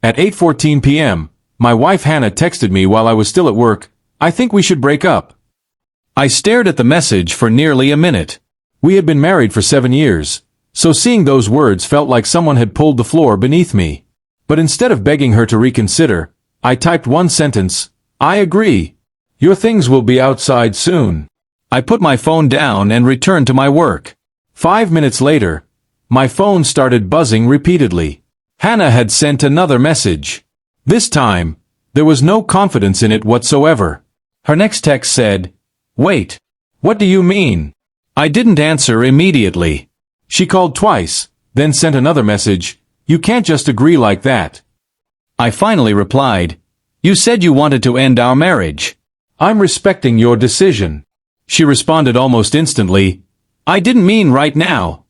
At 8:14 p.m., my wife Hannah texted me while I was still at work, "I think we should break up." I stared at the message for nearly a minute. We had been married for 7 years, so seeing those words felt like someone had pulled the floor beneath me. But instead of begging her to reconsider, I typed one sentence, "I agree. Your things will be outside soon." I put my phone down and returned to my work. 5 minutes later, my phone started buzzing repeatedly. Hannah had sent another message. This time, there was no confidence in it whatsoever. Her next text said, "Wait. What do you mean?" I didn't answer immediately. She called twice, then sent another message, "You can't just agree like that." I finally replied, "You said you wanted to end our marriage. I'm respecting your decision." She responded almost instantly, "I didn't mean right now."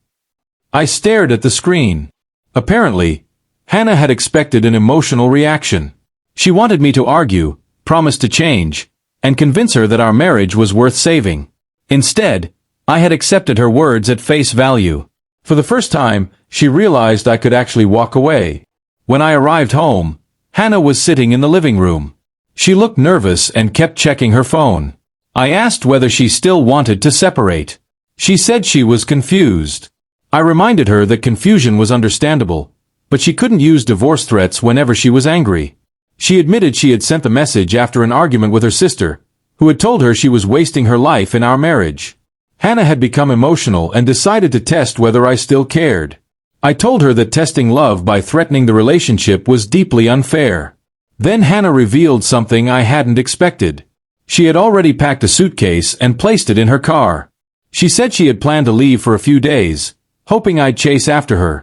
I stared at the screen. Apparently, Hannah had expected an emotional reaction. She wanted me to argue, promise to change, and convince her that our marriage was worth saving. Instead, I had accepted her words at face value. For the first time, she realized I could actually walk away. When I arrived home, Hannah was sitting in the living room. She looked nervous and kept checking her phone. I asked whether she still wanted to separate. She said she was confused. I reminded her that confusion was understandable, but she couldn't use divorce threats whenever she was angry. She admitted she had sent the message after an argument with her sister, who had told her she was wasting her life in our marriage. Hannah had become emotional and decided to test whether I still cared. I told her that testing love by threatening the relationship was deeply unfair. Then Hannah revealed something I hadn't expected. She had already packed a suitcase and placed it in her car. She said she had planned to leave for a few days, hoping I'd chase after her.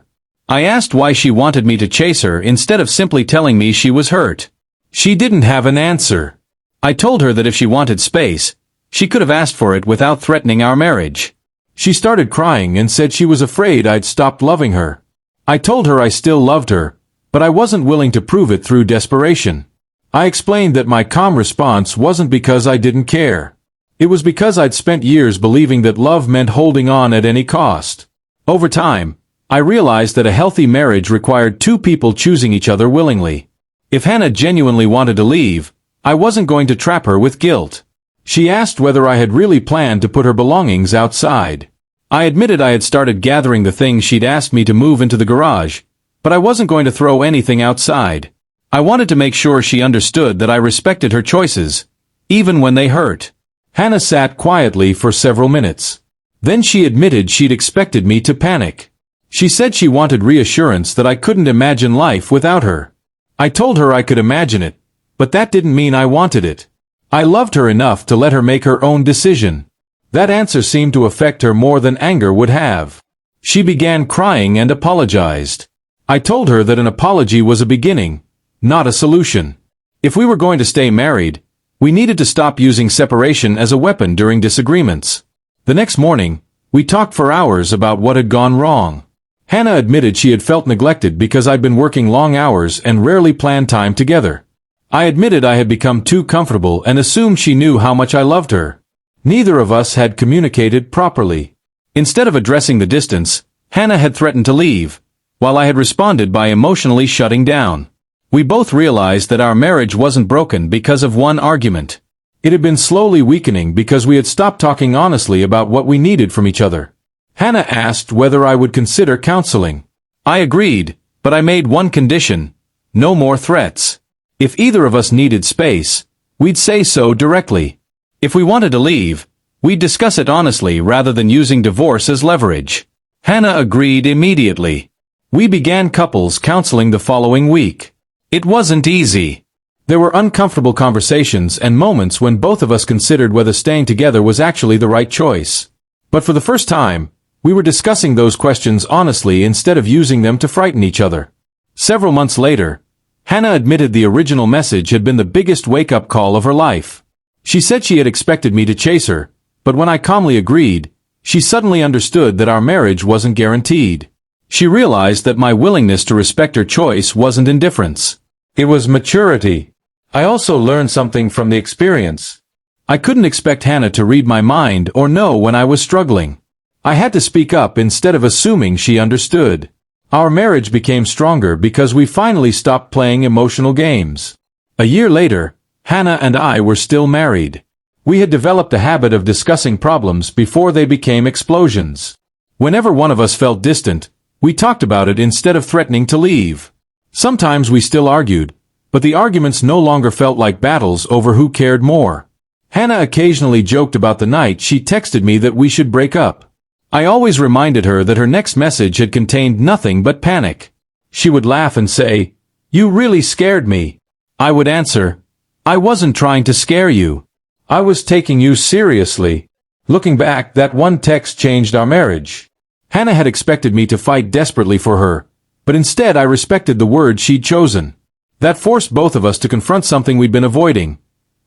I asked why she wanted me to chase her instead of simply telling me she was hurt. She didn't have an answer. I told her that if she wanted space, she could have asked for it without threatening our marriage. She started crying and said she was afraid I'd stopped loving her. I told her I still loved her, but I wasn't willing to prove it through desperation. I explained that my calm response wasn't because I didn't care. It was because I'd spent years believing that love meant holding on at any cost. Over time, I realized that a healthy marriage required two people choosing each other willingly. If Hannah genuinely wanted to leave, I wasn't going to trap her with guilt. She asked whether I had really planned to put her belongings outside. I admitted I had started gathering the things she'd asked me to move into the garage, but I wasn't going to throw anything outside. I wanted to make sure she understood that I respected her choices, even when they hurt. Hannah sat quietly for several minutes. Then she admitted she'd expected me to panic. She said she wanted reassurance that I couldn't imagine life without her. I told her I could imagine it, but that didn't mean I wanted it. I loved her enough to let her make her own decision. That answer seemed to affect her more than anger would have. She began crying and apologized. I told her that an apology was a beginning, not a solution. If we were going to stay married, we needed to stop using separation as a weapon during disagreements. The next morning, we talked for hours about what had gone wrong. Hannah admitted she had felt neglected because I'd been working long hours and rarely planned time together. I admitted I had become too comfortable and assumed she knew how much I loved her. Neither of us had communicated properly. Instead of addressing the distance, Hannah had threatened to leave, while I had responded by emotionally shutting down. We both realized that our marriage wasn't broken because of one argument. It had been slowly weakening because we had stopped talking honestly about what we needed from each other. Hannah asked whether I would consider counseling. I agreed, but I made one condition: no more threats. If either of us needed space, we'd say so directly. If we wanted to leave, we'd discuss it honestly rather than using divorce as leverage. Hannah agreed immediately. We began couples counseling the following week. It wasn't easy. There were uncomfortable conversations and moments when both of us considered whether staying together was actually the right choice. But for the first time, we were discussing those questions honestly instead of using them to frighten each other. Several months later, Hannah admitted the original message had been the biggest wake-up call of her life. She said she had expected me to chase her, but when I calmly agreed, she suddenly understood that our marriage wasn't guaranteed. She realized that my willingness to respect her choice wasn't indifference. It was maturity. I also learned something from the experience. I couldn't expect Hannah to read my mind or know when I was struggling. I had to speak up instead of assuming she understood. Our marriage became stronger because we finally stopped playing emotional games. A year later, Hannah and I were still married. We had developed a habit of discussing problems before they became explosions. Whenever one of us felt distant, we talked about it instead of threatening to leave. Sometimes we still argued, but the arguments no longer felt like battles over who cared more. Hannah occasionally joked about the night she texted me that we should break up. I always reminded her that her next message had contained nothing but panic. She would laugh and say, "You really scared me." I would answer, "I wasn't trying to scare you. I was taking you seriously." Looking back, that one text changed our marriage. Hannah had expected me to fight desperately for her, but instead I respected the word she'd chosen. That forced both of us to confront something we'd been avoiding.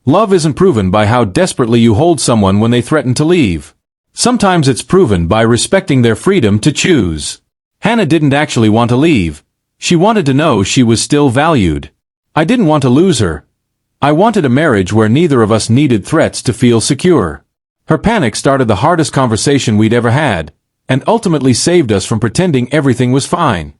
Love isn't proven by how desperately you hold someone when they threaten to leave. Sometimes it's proven by respecting their freedom to choose. Hannah didn't actually want to leave. She wanted to know she was still valued. I didn't want to lose her. I wanted a marriage where neither of us needed threats to feel secure. Her panic started the hardest conversation we'd ever had, and ultimately saved us from pretending everything was fine.